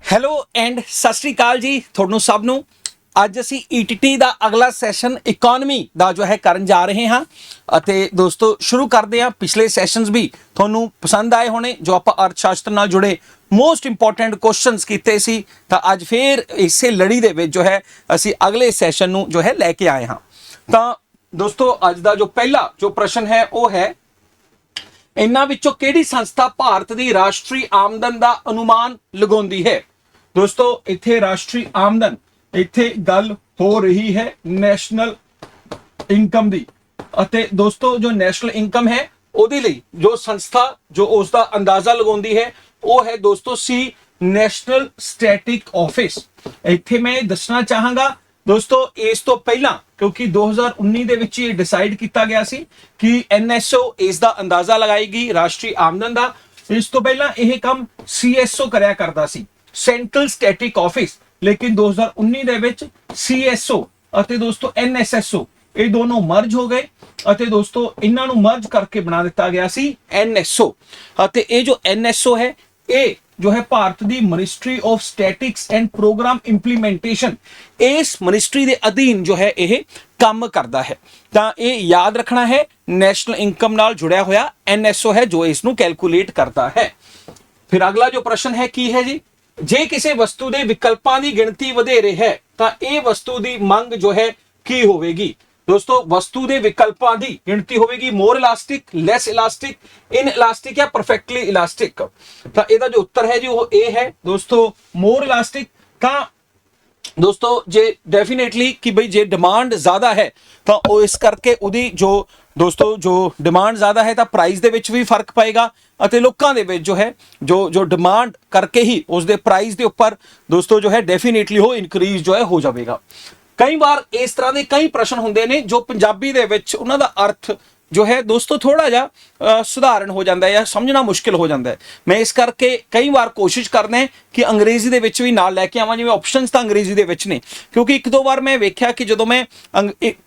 Hello and ਸਤਿ ਸ਼੍ਰੀ ਅਕਾਲ ਜੀ ਤੁਹਾਨੂੰ ਸਭ ਨੂੰ। ਅੱਜ ਅਸੀਂ ਈਟੀਟੀ ਦਾ ਅਗਲਾ ਸੈਸ਼ਨ ਇਕਨੋਮੀ ਦਾ ਜੋ ਹੈ ਕਰਨ ਜਾ ਰਹੇ ਹਾਂ ਅਤੇ ਦੋਸਤੋ ਸ਼ੁਰੂ ਕਰਦੇ ਹਾਂ। ਪਿਛਲੇ ਸੈਸ਼ਨਸ ਵੀ ਤੁਹਾਨੂੰ ਪਸੰਦ ਆਏ ਹੋਣੇ ਜੋ ਆਪਾਂ ਅਰਥ ਸ਼ਾਸਤਰ ਨਾਲ ਜੁੜੇ ਮੋਸਟ ਇੰਪੋਰਟੈਂਟ ਕੁਐਸਚਨਸ ਕੀਤੇ ਸੀ, ਤਾਂ ਅੱਜ ਫੇਰ ਇਸੇ ਲੜੀ ਦੇ ਵਿੱਚ ਜੋ ਹੈ ਅਸੀਂ ਅਗਲੇ ਸੈਸ਼ਨ ਨੂੰ ਜੋ ਹੈ ਲੈ ਕੇ ਆਏ ਹਾਂ। ਤਾਂ ਦੋਸਤੋ ਅੱਜ ਦਾ ਜੋ ਪਹਿਲਾ ਜੋ ਪ੍ਰਸ਼ਨ ਹੈ ਉਹ ਹੈ, ਇਹਨਾਂ ਵਿੱਚੋਂ ਕਿਹੜੀ ਸੰਸਥਾ ਭਾਰਤ ਦੀ ਰਾਸ਼ਟਰੀ ਆਮਦਨ ਦਾ ਅਨੁਮਾਨ ਲਗਾਉਂਦੀ ਹੈ। ਦੋਸਤੋ ਇੱਥੇ ਰਾਸ਼ਟਰੀ ਆਮਦਨ, ਇੱਥੇ ਗੱਲ ਹੋ ਰਹੀ ਹੈ ਨੈਸ਼ਨਲ ਇਨਕਮ ਦੀ, ਅਤੇ ਦੋਸਤੋ ਜੋ ਨੈਸ਼ਨਲ ਇਨਕਮ ਹੈ ਉਹਦੇ ਲਈ ਜੋ ਸੰਸਥਾ ਜੋ ਉਸ ਦਾ ਅੰਦਾਜ਼ਾ ਲਗਾਉਂਦੀ ਹੈ ਉਹ ਹੈ ਦੋਸਤੋ ਸੀ ਨੈਸ਼ਨਲ ਸਟੈਟਿਕ ਆਫਿਸ। ਇੱਥੇ ਮੈਂ ਦੱਸਣਾ ਚਾਹਾਂਗਾ ਦੋਸਤੋ ਇਸ ਤੋਂ ਪਹਿਲਾਂ, ਕਿਉਂਕਿ 2019 ਦੇ ਵਿੱਚ ਇਹ ਡਿਸਾਈਡ ਕੀਤਾ ਗਿਆ ਸੀ ਕਿ NSO ਇਸ ਦਾ ਅੰਦਾਜ਼ਾ ਲਗਾਏਗੀ ਰਾਸ਼ਟਰੀ ਆਮਦਨ ਦਾ। ਇਸ ਤੋਂ ਪਹਿਲਾਂ ਇਹ ਕੰਮ CSO ਕਰਿਆ ਕਰਦਾ ਸੀ, ਸੈਂਟਰਲ ਸਟੈਟਿਕ ਆਫਿਸ, ਲੇਕਿਨ 2019 ਦੇ ਵਿੱਚ CSO ਅਤੇ ਦੋਸਤੋ NSSO ਇਹ ਦੋਨੋਂ ਮਰਜ ਹੋ ਗਏ ਅਤੇ ਦੋਸਤੋ ਇਹਨਾਂ ਨੂੰ ਮਰਜ ਕਰਕੇ ਬਣਾ ਦਿੱਤਾ ਗਿਆ ਸੀ NSO। ਅਤੇ ਇਹ ਜੋ NSO ਹੈ ਇਹ ਜੋ ਹੈ ਭਾਰਤ ਦੀ ministry of statistics and programme implementation, ਇਸ ਮਿਨਿਸਟਰੀ ਦੇ ਅਧੀਨ ਜੋ ਹੈ ਇਹ ਕੰਮ ਕਰਦਾ ਹੈ। ਤਾਂ ਇਹ ਯਾਦ ਰੱਖਣਾ ਹੈ ਨੈਸ਼ਨਲ ਇਨਕਮ ਨਾਲ ਜੁੜਿਆ ਹੋਇਆ NSO ਹੈ ਜੋ ਇਸ ਨੂੰ ਕੈਲਕੂਲੇਟ ਕਰਦਾ ਹੈ। ਫਿਰ ਅਗਲਾ ਜੋ ਪ੍ਰਸ਼ਨ ਹੈ ਕੀ ਹੈ ਜੀ, ਜੇ ਕਿਸੇ ਵਸਤੂ ਦੇ ਵਿਕਲਪਾਂ ਦੀ ਗਿਣਤੀ ਵਧੇਰੇ ਹੈ ਤਾਂ ਇਹ ਵਸਤੂ ਦੀ ਮੰਗ ਜੋ ਹੈ ਕੀ ਹੋਵੇਗੀ। ਦੋਸਤੋ ਵਸਤੂ ਦੇ ਵਿਕਲਪਾਂ ਦੀ ਗਿਣਤੀ ਹੋਵੇਗੀ ਮੋਰ ਇਲਾਸਟਿਕ, ਲੈਸ ਇਲਾਸਟਿਕ, ਇਨ ਇਲਾਸਟਿਕ ਜਾਂ ਪਰਫੈਕਟਲੀ ਇਲਾਸਟਿਕ। ਤਾਂ ਇਹਦਾ ਜੋ ਉੱਤਰ ਹੈ ਜੀ ਉਹ ਇਹ ਹੈ ਦੋਸਤੋ ਮੋਰ ਇਲਾਸਟਿਕ। ਤਾਂ ਦੋਸਤੋ ਜੇ ਡੈਫੀਨੇਟਲੀ ਕਿ ਬਈ ਜੇ ਡਿਮਾਂਡ ਜ਼ਿਆਦਾ ਹੈ ਤਾਂ ਉਹ ਇਸ ਕਰਕੇ ਉਹਦੀ ਜੋ ਦੋਸਤੋ ਜੋ ਡਿਮਾਂਡ ਜ਼ਿਆਦਾ ਹੈ ਤਾਂ ਪ੍ਰਾਈਸ ਦੇ ਵਿੱਚ ਵੀ ਫਰਕ ਪਏਗਾ ਅਤੇ ਲੋਕਾਂ ਦੇ ਵਿੱਚ ਜੋ ਹੈ ਜੋ ਡਿਮਾਂਡ ਕਰਕੇ ਹੀ ਉਸ ਦੇ ਪ੍ਰਾਈਸ ਦੇ ਉੱਪਰ ਦੋਸਤੋ ਜੋ ਹੈ ਡੈਫੀਨੇਟਲੀ ਉਹ ਇਨਕਰੀਜ਼ ਜੋ ਹੈ ਹੋ ਜਾਵੇਗਾ। ਕਈ ਵਾਰ ਇਸ ਤਰ੍ਹਾਂ ਦੇ ਕਈ ਪ੍ਰਸ਼ਨ ਹੁੰਦੇ ਨੇ ਜੋ ਪੰਜਾਬੀ ਦੇ ਵਿੱਚ ਉਹਨਾਂ ਦਾ ਅਰਥ ਜੋ ਹੈ ਦੋਸਤੋ ਥੋੜਾ ਜਿਹਾ ਸੁਧਾਰਨ ਹੋ ਜਾਂਦਾ ਹੈ ਜਾਂ ਸਮਝਣਾ ਮੁਸ਼ਕਿਲ ਹੋ ਜਾਂਦਾ ਹੈ। ਮੈਂ ਇਸ ਕਰਕੇ ਕਈ ਵਾਰ ਕੋਸ਼ਿਸ਼ ਕਰਦਾ ਕਿ ਅੰਗਰੇਜ਼ੀ ਦੇ ਵਿੱਚ ਵੀ ਨਾਲ ਲੈ ਕੇ ਆਵਾਂ, ਜਿਵੇਂ ਆਪਸ਼ਨਸ ਤਾਂ ਅੰਗਰੇਜ਼ੀ ਦੇ ਵਿੱਚ ਨੇ, ਕਿਉਂਕਿ ਇੱਕ ਦੋ ਵਾਰ ਮੈਂ ਵੇਖਿਆ ਕਿ ਜਦੋਂ ਮੈਂ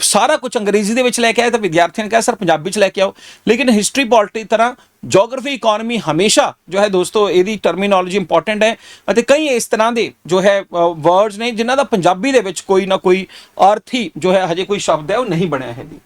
ਸਾਰਾ ਕੁਝ ਅੰਗਰੇਜ਼ੀ ਦੇ ਵਿੱਚ ਲੈ ਕੇ ਆਇਆ ਤਾਂ ਵਿਦਿਆਰਥੀਆਂ ਨੇ ਕਿਹਾ ਸਰ ਪੰਜਾਬੀ 'ਚ ਲੈ ਕੇ ਆਓ। ਲੇਕਿਨ ਹਿਸਟਰੀ ਪੋਲਿਟੀ ਤਰ੍ਹਾਂ ਜੋਗ੍ਰਾਫੀ ਇਕਨੋਮੀ ਹਮੇਸ਼ਾ ਜੋ ਹੈ ਦੋਸਤੋ ਇਹਦੀ ਟਰਮੀਨੋਲੋਜੀ ਇੰਪੋਰਟੈਂਟ ਹੈ ਅਤੇ ਕਈ ਇਸ ਤਰ੍ਹਾਂ ਦੇ ਜੋ ਹੈ ਵਰਡਸ ਨੇ ਜਿਨ੍ਹਾਂ ਦਾ ਪੰਜਾਬੀ ਦੇ ਵਿੱਚ ਕੋਈ ਨਾ ਕੋਈ ਅਰਥ ਹੀ ਜੋ ਹੈ ਹਜੇ ਕੋਈ ਸ਼ਬਦ ਹੈ ਉਹ ਨਹੀਂ ਬਣਿਆ ਹੈ ਜੀ।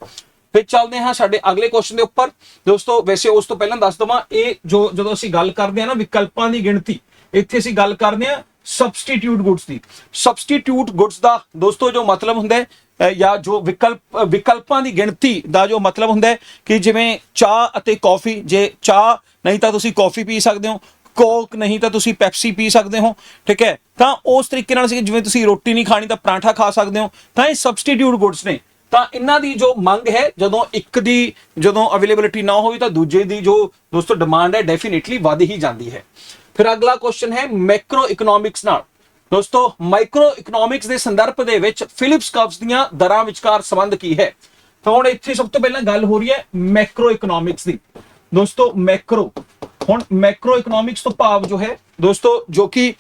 ਫਿਰ ਚੱਲਦੇ ਹਾਂ ਸਾਡੇ ਅਗਲੇ ਕੁਐਸਚਨ ਦੇ ਉੱਪਰ। ਦੋਸਤੋ ਵੈਸੇ ਉਸ ਤੋਂ ਪਹਿਲਾਂ ਦੱਸ ਦਵਾਂ, ਇਹ ਜਦੋਂ ਅਸੀਂ ਗੱਲ ਕਰਦੇ ਹਾਂ ਨਾ ਵਿਕਲਪਾਂ ਦੀ ਗਿਣਤੀ, ਇੱਥੇ ਅਸੀਂ ਗੱਲ ਕਰਦੇ ਹਾਂ ਸਬਸਟੀਟਿਊਟ ਗੁੱਡਸ ਦੀ। ਸਬਸਟੀਟਿਊਟ ਗੁੱਡਸ ਦਾ ਦੋਸਤੋ ਜੋ ਮਤਲਬ ਹੁੰਦਾ ਹੈ ਜਾਂ ਜੋ ਵਿਕਲਪਾਂ ਦੀ ਗਿਣਤੀ ਦਾ ਜੋ ਮਤਲਬ ਹੁੰਦਾ ਹੈ ਕਿ ਜਿਵੇਂ ਚਾਹ ਅਤੇ ਕੌਫੀ, ਜੇ ਚਾਹ ਨਹੀਂ ਤਾਂ ਤੁਸੀਂ ਕੌਫੀ ਪੀ ਸਕਦੇ ਹੋ, ਕੋਕ ਨਹੀਂ ਤਾਂ ਤੁਸੀਂ ਪੈਪਸੀ ਪੀ ਸਕਦੇ ਹੋ, ਠੀਕ ਹੈ। ਤਾਂ ਉਸ ਤਰੀਕੇ ਨਾਲ ਜਿਵੇਂ ਤੁਸੀਂ ਰੋਟੀ ਨਹੀਂ ਖਾਣੀ ਤਾਂ ਪਰਾਂਠਾ ਖਾ ਸਕਦੇ ਹੋ। ਤਾਂ ਇਹ ਸਬਸਟੀਟਿਊਟ ਗੁੱਡਸ ਨੇ। ਤਾਂ ਇਹਨਾਂ ਦੀ ਜੋ ਮੰਗ ਹੈ ਜਦੋਂ ਇੱਕ ਦੀ ਜਦੋਂ ਅਵੇਲੇਬਿਲਿਟੀ ਨਾ ਹੋਵੇ ਤਾਂ ਦੂਜੇ ਦੀ ਜੋ ਦੋਸਤੋ ਡਿਮਾਂਡ ਹੈ ਡੈਫੀਨੇਟਲੀ ਵੱਧ ਹੀ ਜਾਂਦੀ ਹੈ। ਫਿਰ ਅਗਲਾ ਕੁਐਸਚਨ ਹੈ ਮੈਕਰੋ ਇਕਨੋਮਿਕਸ ਨਾਲ। ਦੋਸਤੋ ਮਾਈਕਰੋ ਇਕਨੋਮਿਕਸ ਦੇ ਸੰਦਰਭ ਦੇ ਵਿੱਚ ਫਿਲਿਪਸ ਕਰਵਸ ਦੀਆਂ ਦਰਾਂ ਵਿਚਕਾਰ ਸੰਬੰਧ ਕੀ ਹੈ। ਤਾਂ ਹੁਣ ਇੱਥੇ ਸਭ ਤੋਂ ਪਹਿਲਾਂ ਗੱਲ ਹੋ ਰਹੀ ਹੈ ਮੈਕਰੋ ਇਕਨੋਮਿਕਸ ਦੀ। ਦੋਸਤੋ ਮੈਕਰੋ, ਹੁਣ ਮੈਕਰੋ ਇਕਨੋਮਿਕਸ ਤੋਂ ਭਾਵ ਜੋ ਹੈ ਦੋਸਤੋ ਜੋ ਕਿ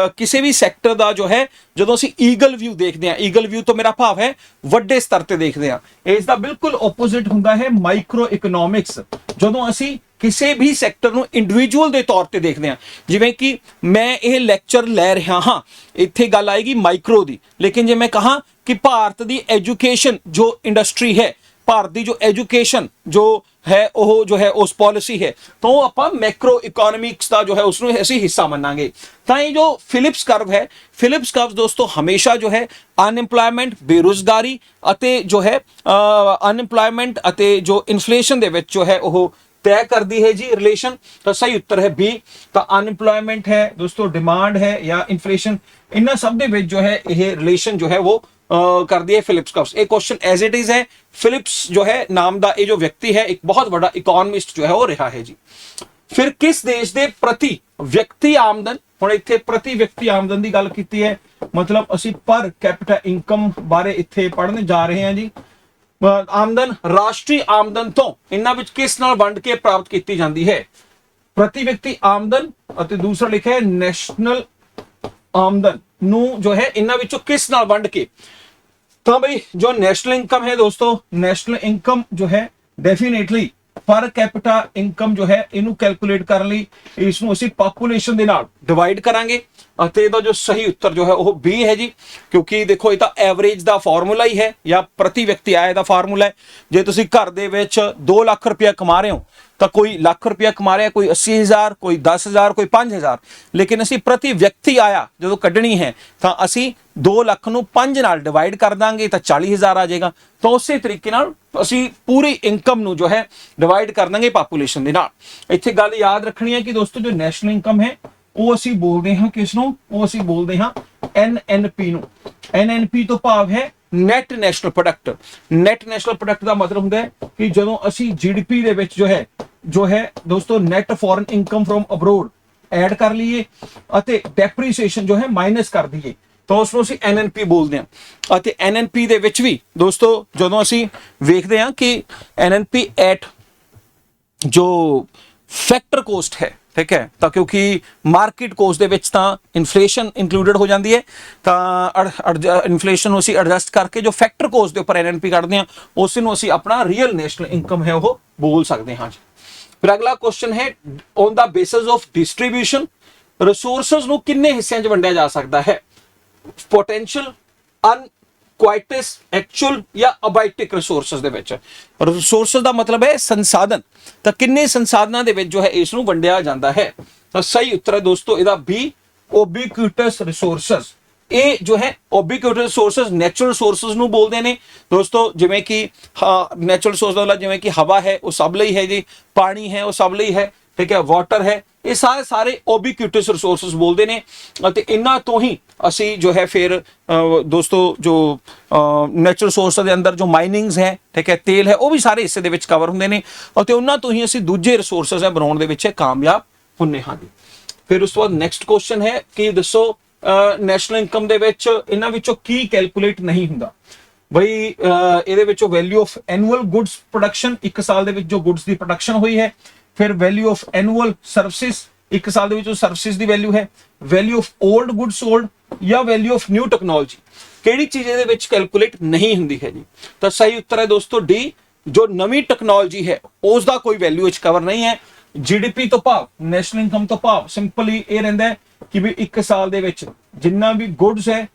ਕਿਸੇ ਵੀ ਸੈਕਟਰ ਦਾ ਜੋ ਹੈ ਜਦੋਂ ਅਸੀਂ ਈਗਲ ਵਿਊ ਦੇਖਦੇ ਹਾਂ, ਈਗਲ ਵਿਊ ਤੋਂ ਮੇਰਾ ਭਾਵ ਹੈ ਵੱਡੇ ਸਤਰ ਤੇ ਦੇਖਦੇ ਹਾਂ, ਇਸ ਦਾ ਬਿਲਕੁਲ ਆਪੋਜ਼ਿਟ ਹੁੰਦਾ ਹੈ ਮਾਈਕਰੋ ਇਕਨੋਮਿਕਸ। ਜਦੋਂ ਅਸੀਂ ਕਿਸੇ ਵੀ ਸੈਕਟਰ ਨੂੰ ਇੰਡੀਵਿਜੂਅਲ ਦੇ ਤੌਰ ਤੇ ਦੇਖਦੇ ਹਾਂ, ਜਿਵੇਂ ਕਿ ਮੈਂ ਇਹ ਲੈਕਚਰ ਲੈ ਰਿਹਾ ਹਾਂ, ਇੱਥੇ ਗੱਲ ਆਏਗੀ ਮਾਈਕਰੋ ਦੀ। ਲੇਕਿਨ ਜੇ ਮੈਂ ਕਹਾਂ ਕਿ ਭਾਰਤ ਦੀ ਐਜੂਕੇਸ਼ਨ ਜੋ ਇੰਡਸਟਰੀ ਹੈ, ਭਾਰਤ ਦੀ ਜੋ ਐਜੂਕੇਸ਼ਨ ਜੋ ਹੈ ਉਹ ਜੋ ਹੈ ਉਸ ਪਾਲਿਸੀ ਹੈ, ਤਾਂ ਉਹ ਆਪਾਂ ਮੈਕਰੋ ਇਕਨੋਮਿਕਸ ਦਾ ਜੋ ਹੈ ਉਸਨੂੰ ਅਸੀਂ ਹਿੱਸਾ ਮੰਨਾਂਗੇ। ਤਾਂ ਇਹ ਜੋ ਫਿਲਿਪਸ ਕਰਵ ਹੈ, ਫਿਲਿਪਸ ਕਰਵ ਦੋਸਤੋ ਹਮੇਸ਼ਾ ਜੋ ਹੈ ਅਨਐਮਪਲੋਇਮੈਂਟ, ਬੇਰੁਜ਼ਗਾਰੀ ਅਤੇ ਜੋ ਹੈ ਅਨਐਮਪਲੋਇਮੈਂਟ ਅਤੇ ਜੋ ਇਨਫਲੇਸ਼ਨ ਦੇ ਵਿੱਚ ਜੋ ਹੈ ਉਹ ਤੈਅ ਕਰਦੀ ਹੈ ਜੀ ਰਿਲੇਸ਼ਨ। ਤਾਂ ਸਹੀ ਉੱਤਰ ਹੈ B। ਤਾਂ ਅਨਐਮਪਲੋਇਮੈਂਟ ਹੈ ਦੋਸਤੋ, ਡਿਮਾਂਡ ਹੈ ਜਾਂ ਇਨਫਲੇਸ਼ਨ, ਇਹਨਾਂ ਸਭ ਦੇ ਵਿੱਚ ਜੋ ਹੈ ਇਹ ਰਿਲੇਸ਼ਨ ਜੋ ਹੈ ਉਹ ਕਰਦੀ ਹੈ ਫਿਲਿਪਸ ਕਰਵਸ। ਇਹ ਕੁਐਸਚਨ ਐਜ਼ ਇਟ ਇਜ਼ ਹੈ। ਫਿਲਿਪਸ ਜੋ ਹੈ ਨਾਮ ਦਾ ਇਹ ਜੋ ਵਿਅਕਤੀ ਹੈ ਇੱਕ ਬਹੁਤ ਵੱਡਾ ਇਕਨੋਮਿਸਟ ਜੋ ਹੈ ਉਹ ਰਿਹਾ ਹੈ ਜੀ। ਫਿਰ ਕਿਸ ਦੇਸ਼ ਦੇ ਪ੍ਰਤੀ ਵਿਅਕਤੀ ਆਮਦਨ, ਹੁਣ ਇੱਥੇ ਪ੍ਰਤੀ ਵਿਅਕਤੀ ਆਮਦਨ ਦੀ ਗੱਲ ਕੀਤੀ ਹੈ, ਮਤਲਬ ਅਸੀਂ ਪਰ ਕੈਪੀਟਾ ਇਨਕਮ ਬਾਰੇ ਇੱਥੇ ਪੜ੍ਹਨ ਜਾ ਰਹੇ ਹਾਂ ਜੀ। ਆਮਦਨ ਰਾਸ਼ਟਰੀ ਆਮਦਨ ਤੋਂ ਇਹਨਾਂ ਵਿੱਚ ਕਿਸ ਨਾਲ ਵੰਡ ਕੇ ਪ੍ਰਾਪਤ ਕੀਤੀ ਜਾਂਦੀ ਹੈ। ਪ੍ਰਤੀ ਵਿਅਕਤੀ ਆਮਦਨ ਅਤੇ ਦੂਸਰਾ ਲਿਖਿਆ ਹੈ ਨੈਸ਼ਨਲ ਆਮਦਨ ਨੂੰ ਜੋ ਹੈ ਇਹਨਾਂ ਵਿੱਚੋਂ ਕਿਸ ਨਾਲ ਵੰਡ ਕੇ। ਤਾਂ ਬਈ ਜੋ ਨੈਸ਼ਨਲ ਇਨਕਮ ਹੈ ਦੋਸਤੋ, ਨੈਸ਼ਨਲ ਇਨਕਮ ਜੋ ਹੈ डेफिनेटली ਪਰ ਕੈਪੀਟਾ ਇਨਕਮ ਜੋ ਹੈ ਇਹਨੂੰ ਕੈਲਕੂਲੇਟ ਕਰਨ ਲਈ ਇਸ ਨੂੰ ਅਸੀਂ ਪੋਪੂਲੇਸ਼ਨ ਦੇ ਨਾਲ ਡਿਵਾਈਡ ਕਰਾਂਗੇ ਅਤੇ ਇਹਦਾ ਜੋ ਸਹੀ ਉੱਤਰ ਜੋ ਹੈ ਉਹ B ਹੈ ਜੀ, ਕਿਉਂਕਿ ਦੇਖੋ ਇਹ ਤਾਂ ਐਵਰੇਜ ਦਾ ਫਾਰਮੂਲਾ ਹੀ ਹੈ ਜਾਂ ਪ੍ਰਤੀ ਵਿਅਕਤੀ ਆਏ ਦਾ ਫਾਰਮੂਲਾ ਹੈ। ਜੇ ਤੁਸੀਂ ਘਰ ਦੇ ਵਿੱਚ 2 ਲੱਖ ਰੁਪਇਆ ਕਮਾ ਰਹੇ ਹੋ ਤਾਂ ਕੋਈ ਲੱਖ ਰੁਪਇਆ ਕਮਾ ਰਿਹਾ, ਕੋਈ 80,000, ਕੋਈ 10,000, ਕੋਈ 5,000, ਲੇਕਿਨ ਅਸੀਂ ਪ੍ਰਤੀ ਵਿਅਕਤੀ ਆਇਆ ਜਦੋਂ ਕੱਢਣੀ ਹੈ ਤਾਂ ਅਸੀਂ 2 ਲੱਖ ਨੂੰ 5 ਨਾਲ ਡਿਵਾਈਡ ਕਰ ਦਾਂਗੇ ਤਾਂ 40,000 ਆ ਜਾਏਗਾ। ਤਾਂ ਉਸੇ ਤਰੀਕੇ ਨਾਲ ਅਸੀਂ ਪੂਰੀ ਇਨਕਮ ਨੂੰ ਜੋ ਹੈ ਡਿਵਾਈਡ ਕਰ ਦਾਂਗੇ ਪਾਪੂਲੇਸ਼ਨ ਦੇ ਨਾਲ। ਇੱਥੇ ਗੱਲ ਯਾਦ ਰੱਖਣੀ ਹੈ ਕਿ ਦੋਸਤੋ ਜੋ ਨੈਸ਼ਨਲ ਇਨਕਮ ਹੈ ਉਹ ਅਸੀਂ ਬੋਲਦੇ ਹਾਂ ਕਿਸ ਨੂੰ, ਉਹ ਅਸੀਂ ਬੋਲਦੇ ਹਾਂ NNP ਨੂੰ। NNP ਤੋਂ ਭਾਵ ਹੈ net national product. Net national product ਦਾ ਮਤਲਬ ਹੁੰਦਾ ਹੈ ਕਿ ਜਦੋਂ ਅਸੀਂ GDP ਦੇ ਵਿੱਚ ਜੋ ਹੈ ਦੋਸਤੋ net foreign income from abroad add ਕਰ ਲਈਏ ਅਤੇ ਡੈਪਰੀਸੀਏਸ਼ਨ ਜੋ ਹੈ ਮਾਈਨਸ ਕਰ ਦਈਏ ਤਾਂ ਉਸ ਨੂੰ ਅਸੀਂ NNP ਬੋਲਦੇ ਹਾਂ। ਅਤੇ NNP ਦੇ ਵਿੱਚ ਵੀ ਦੋਸਤੋ ਜਦੋਂ ਅਸੀਂ ਵੇਖਦੇ ਹਾਂ ਕਿ NNP ਐਟ ਜੋ ਫੈਕਟਰ ਕੋਸਟ ਹੈ, ਠੀਕ ਹੈ, ਤਾਂ ਕਿਉਂਕਿ ਮਾਰਕੀਟ ਕੋਸਟ ਦੇ ਵਿੱਚ ਤਾਂ ਇਨਫਲੇਸ਼ਨ ਇਨਕਲੂਡਡ ਹੋ ਜਾਂਦੀ ਹੈ, ਤਾਂ ਇਨਫਲੇਸ਼ਨ ਨੂੰ ਅਸੀਂ ਐਡਜਸਟ ਕਰਕੇ ਜੋ ਫੈਕਟਰ ਕੋਸਟ ਦੇ ਉੱਪਰ NNP ਕੱਢਦੇ ਹਾਂ ਉਸ ਨੂੰ ਅਸੀਂ ਆਪਣਾ ਰੀਅਲ ਨੈਸ਼ਨਲ ਇਨਕਮ ਹੈ ਉਹ ਬੋਲ ਸਕਦੇ ਹਾਂ ਜੀ। ਫਿਰ ਅਗਲਾ ਕੁਐਸਚਨ ਹੈ on the basis of distribution resources ਨੂੰ ਕਿੰਨੇ ਹਿੱਸਿਆਂ 'ਚ ਵੰਡਿਆ ਜਾ ਸਕਦਾ ਹੈ? ਪੋਟੈਂਸ਼ੀਅਲ, ਅਨਕੁਆਇਟਸ, ਐਕਚੁਅਲ ਜਾਂ ਅਬਾਇਟਿਕ ਰਿਸੋਰਸਸ ਦੇ ਵਿੱਚ। ਰਿਸੋਰਸਸ ਦਾ ਮਤਲਬ ਹੈ ਸੰਸਾਧਨ, ਤਾਂ ਕਿੰਨੇ ਸੰਸਾਧਨਾਂ ਦੇ ਵਿੱਚ ਜੋ ਹੈ ਇਸ ਨੂੰ ਵੰਡਿਆ ਜਾਂਦਾ ਹੈ? ਤਾਂ ਸਹੀ ਉੱਤਰ ਹੈ ਦੋਸਤੋ ਇਹਦਾ B, ਉਬੀਕੁਇਟਸ ਰਿਸੋਰਸਸ। ਇਹ ਜੋ ਹੈ ਉਬੀਕੁਇਟਸ ਰਿਸੋਰਸਸ ਨੈਚੁਰਲ ਰਿਸੋਰਸਸ ਨੂੰ ਬੋਲਦੇ ਨੇ ਦੋਸਤੋ, ਜਿਵੇਂ ਕਿ ਨੈਚੁਰਲ ਰਿਸੋਰਸ ਦਾ ਜਿਵੇਂ ਕਿ ਹਵਾ ਹੈ ਉਹ ਸਭ ਲਈ ਹੈ ਜੀ, ਪਾਣੀ ਹੈ ਉਹ ਸਭ ਲਈ ਹੈ, ਠੀਕ ਹੈ, ਵਾਟਰ ਹੈ, ਇਹ ਸਾਰੇ ਉਬੀਕੁਇਟਸ ਰਿਸੋਰਸਸ ਬੋਲਦੇ ਨੇ। ਅਤੇ ਇਹਨਾਂ ਤੋਂ ਹੀ ਅਸੀਂ ਜੋ ਹੈ ਫਿਰ ਦੋਸਤੋ ਜੋ ਨੈਚੁਰਲ ਰਿਸੋਰਸ ਦੇ ਅੰਦਰ ਜੋ ਮਾਈਨਿੰਗਸ ਹੈ, ਠੀਕ ਹੈ, ਤੇਲ ਹੈ, ਉਹ ਵੀ ਸਾਰੇ ਹਿੱਸੇ ਦੇ ਵਿੱਚ ਕਵਰ ਹੁੰਦੇ ਨੇ ਅਤੇ ਉਹਨਾਂ ਤੋਂ ਹੀ ਅਸੀਂ ਦੂਜੇ ਰਿਸੋਰਸਸ ਹੈ ਬਣਾਉਣ ਦੇ ਵਿੱਚ ਕਾਮਯਾਬ ਹੁੰਨੇ ਹਾਂ ਜੀ। ਫਿਰ ਉਸ ਤੋਂ ਬਾਅਦ ਨੈਕਸਟ ਕੁਐਸਚਨ ਹੈ ਕਿ ਦੱਸੋ ਨੈਸ਼ਨਲ ਇਨਕਮ ਦੇ ਵਿੱਚ ਇਹਨਾਂ ਵਿੱਚੋਂ ਕੀ ਕੈਲਕੂਲੇਟ ਨਹੀਂ ਹੁੰਦਾ? ਬਈ ਇਹਦੇ ਵਿੱਚੋਂ value of annual goods production, ਇੱਕ ਸਾਲ ਦੇ ਵਿੱਚ ਜੋ ਗੁੱਡਸ ਦੀ ਪ੍ਰੋਡਕਸ਼ਨ ਹੋਈ ਹੈ, ਫਿਰ ਵੈਲਿਊ ਆਫ ਐਨੂਅਲ ਸਰਵਿਸਿਜ਼, ਇੱਕ ਸਾਲ ਦੇ ਵਿੱਚ ਜੋ ਸਰਵਿਸਿਜ਼ ਦੀ ਵੈਲਿਊ ਹੈ, value of old goods sold ਜਾਂ ਵੈਲਿਊ ਆਫ ਨਿਊ ਟੈਕਨੋਲੋਜੀ। ਕਿਹੜੀ ਚੀਜ਼ ਇਹਦੇ ਵਿੱਚ ਕੈਲਕੂਲੇਟ ਨਹੀਂ ਹੁੰਦੀ ਹੈ ਜੀ? ਤਾਂ ਸਹੀ ਉੱਤਰ ਹੈ ਦੋਸਤੋ D, ਜੋ ਨਵੀਂ ਟੈਕਨੋਲੋਜੀ ਹੈ ਉਸ ਦਾ ਕੋਈ ਵੈਲਿਊ ਵਿੱਚ ਕਵਰ ਨਹੀਂ ਹੈ। GDP ਤੋਂ ਭਾਵ ਨੈਸ਼ਨਲ ਇਨਕਮ ਤੋਂ ਭਾਵ ਸਿੰਪਲੀ ਇਹ ਰਹਿੰਦਾ ਹੈ ਕਿ ਵੀ ਇੱਕ ਸਾਲ ਦੇ ਵਿੱਚ ਜਿੰਨਾ ਵੀ ਗੁੱਡਸ ਹੈ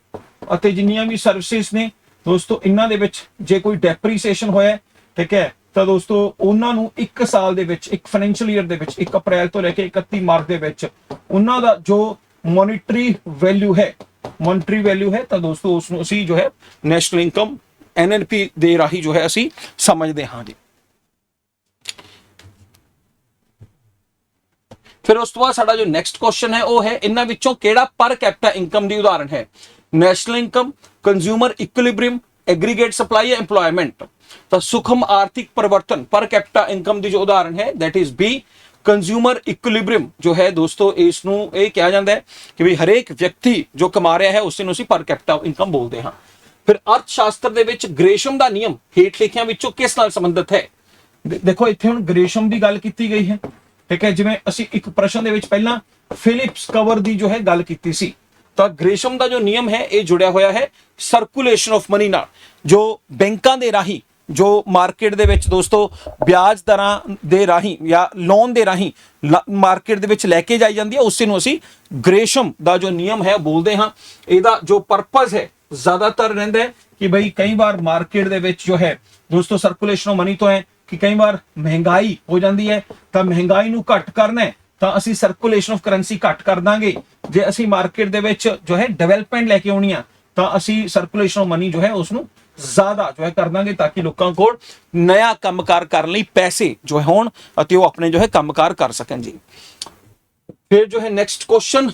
ਅਤੇ ਜਿੰਨੀਆਂ ਵੀ ਸਰਵਿਸਿਜ਼ ਨੇ ਦੋਸਤੋ ਇਹਨਾਂ ਦੇ ਵਿੱਚ ਜੇ ਕੋਈ ਡੈਪਰੀਸੀਏਸ਼ਨ ਹੋਇਆ, ਠੀਕ ਹੈ, ਤਾਂ ਦੋਸਤੋ ਉਹਨਾਂ ਨੂੰ ਇੱਕ ਸਾਲ ਦੇ ਵਿੱਚ, ਇੱਕ ਫਾਈਨੈਂਸ਼ੀਅਲ ਈਅਰ ਦੇ ਵਿੱਚ 1 ਅਪ੍ਰੈਲ ਤੋਂ ਲੈ ਕੇ 31 ਮਾਰਚ ਦੇ ਵਿੱਚ ਉਹਨਾਂ ਦਾ ਜੋ ਮੋਨਿਟਰੀ ਵੈਲਿਊ ਹੈ ਤਾਂ ਦੋਸਤੋ ਉਸ ਨੂੰ ਅਸੀਂ ਜੋ ਹੈ ਨੈਸ਼ਨਲ ਇਨਕਮ NNP ਦੇ ਰਾਹੀਂ ਜੋ ਹੈ ਅਸੀਂ ਸਮਝਦੇ ਹਾਂ ਜੀ। ਫਿਰ ਉਸ ਤੋਂ ਬਾਅਦ ਸਾਡਾ ਜੋ ਨੈਕਸਟ ਕੁਐਸਚਨ ਹੈ ਉਹ ਹੈ ਇਹਨਾਂ ਵਿੱਚੋਂ ਕਿਹੜਾ ਪਰ ਕੈਪੀਟਾ ਇਨਕਮ ਦੀ ਉਦਾਹਰਣ ਹੈ? National income, consumer equilibrium, aggregate supply ਜਾਂ ਐਮਪਲੋਇਮੈਂਟ। ਤਾਂ ਸੁਖਮ ਆਰਥਿਕ ਪਰਿਵਰਤਨ ਪਰ ਕੈਪੀਟਾ ਇਨਕਮ ਦੀ ਜੋ ਉਦਾਹਰਣ ਹੈ that is B, consumer equilibrium ਜੋ ਹੈ ਦੋਸਤੋ ਇਸ ਨੂੰ ਇਹ ਕਿਹਾ ਜਾਂਦਾ ਹੈ ਕਿ ਵੀ ਹਰੇਕ ਵਿਅਕਤੀ ਜੋ ਕਮਾ ਰਿਹਾ ਹੈ ਉਸ ਨੂੰ ਅਸੀਂ ਪਰ ਕੈਪੀਟਾ ਇਨਕਮ ਬੋਲਦੇ ਹਾਂ। ਫਿਰ ਅਰਥ ਸ਼ਾਸਤਰ ਦੇ ਵਿੱਚ ਗ੍ਰੇਸ਼ਮ ਦਾ ਨਿਯਮ ਹੇਠ ਲਿਖਿਆਂ ਵਿੱਚੋਂ ਕਿਸ ਨਾਲ ਸੰਬੰਧਿਤ ਹੈ? ਦੇਖੋ ਇੱਥੇ ਹੁਣ ਗ੍ਰੇਸ਼ਮ ਦੀ ਗੱਲ ਕੀਤੀ ਗਈ ਹੈ, ਠੀਕ ਹੈ, ਜਿਵੇਂ ਅਸੀਂ ਇੱਕ ਪ੍ਰਸ਼ਨ ਦੇ ਵਿੱਚ ਪਹਿਲਾਂ ਫਿਲਿਪਸ ਕਵਰ ਦੀ ਜੋ ਹੈ ਗੱਲ ਕੀਤੀ ਸੀ, ਤਾਂ ਗ੍ਰੇਸ਼ਮ ਦਾ ਜੋ ਨਿਯਮ ਹੈ ਇਹ ਜੁੜਿਆ ਹੋਇਆ ਹੈ ਸਰਕੂਲੇਸ਼ਨ ਆਫ ਮਨੀ ਨਾਲ। ਜੋ ਬੈਂਕਾਂ ਦੇ ਰਾਹੀਂ ਜੋ ਮਾਰਕੀਟ ਦੇ ਵਿੱਚ ਦੋਸਤੋ ਵਿਆਜ ਦਰਾਂ ਦੇ ਰਾਹੀਂ ਜਾਂ ਲੋਨ ਦੇ ਰਾਹੀਂ ਮਾਰਕੀਟ ਦੇ ਵਿੱਚ ਲੈ ਕੇ ਜਾਈ ਜਾਂਦੀ ਹੈ ਉਸੇ ਨੂੰ ਅਸੀਂ ਗ੍ਰੇਸ਼ਮ ਦਾ ਜੋ ਨਿਯਮ ਹੈ ਬੋਲਦੇ ਹਾਂ। ਇਹਦਾ ਜੋ ਪਰਪਸ ਹੈ ਜ਼ਿਆਦਾਤਰ ਰਹਿੰਦਾ ਹੈ ਕਿ ਬਈ ਕਈ ਵਾਰ ਮਾਰਕੀਟ ਦੇ ਵਿੱਚ ਜੋ ਹੈ ਦੋਸਤੋ ਸਰਕੂਲੇਸ਼ਨ ਆਫ ਮਨੀ ਤੋਂ ਹੈ ਕਿ ਕਈ ਵਾਰ ਮਹਿੰਗਾਈ ਹੋ ਜਾਂਦੀ ਹੈ, ਤਾਂ ਮਹਿੰਗਾਈ ਨੂੰ ਘੱਟ ਕਰਨਾ ਹੈ ਤਾਂ ਅਸੀਂ ਸਰਕੂਲੇਸ਼ਨ ਆਫ ਕਰੰਸੀ ਘੱਟ ਕਰ ਦਾਂਗੇ। ਜੇ ਅਸੀਂ ਮਾਰਕੀਟ ਦੇ ਵਿੱਚ ਜੋ ਹੈ ਡਿਵੈਲਪਮੈਂਟ ਲੈ ਕੇ ਆਉਣੀ ਆ ਤਾਂ ਅਸੀਂ ਸਰਕੂਲੇਸ਼ਨ ਆਫ ਮਨੀ ਜੋ ਹੈ ਉਸ ਨੂੰ ਜ਼ਿਆਦਾ ਜੋ ਹੈ ਕਰ ਦਾਂਗੇ ਤਾਂ ਕਿ ਲੋਕਾਂ ਕੋਲ ਨया ਕੰਮਕਾਰ ਕਰਨ ਲਈ ਪੈਸੇ ਜੋ ਹੋਣ ਅਤੇ ਉਹ ਆਪਣੇ ਜੋ ਹੈ ਕੰਮਕਾਰ ਕਰ ਸਕਣ ਜੀ। ਫਿਰ ਜੋ ਹੈ ਨੈਕਸਟ ਕੁਐਸਚਨ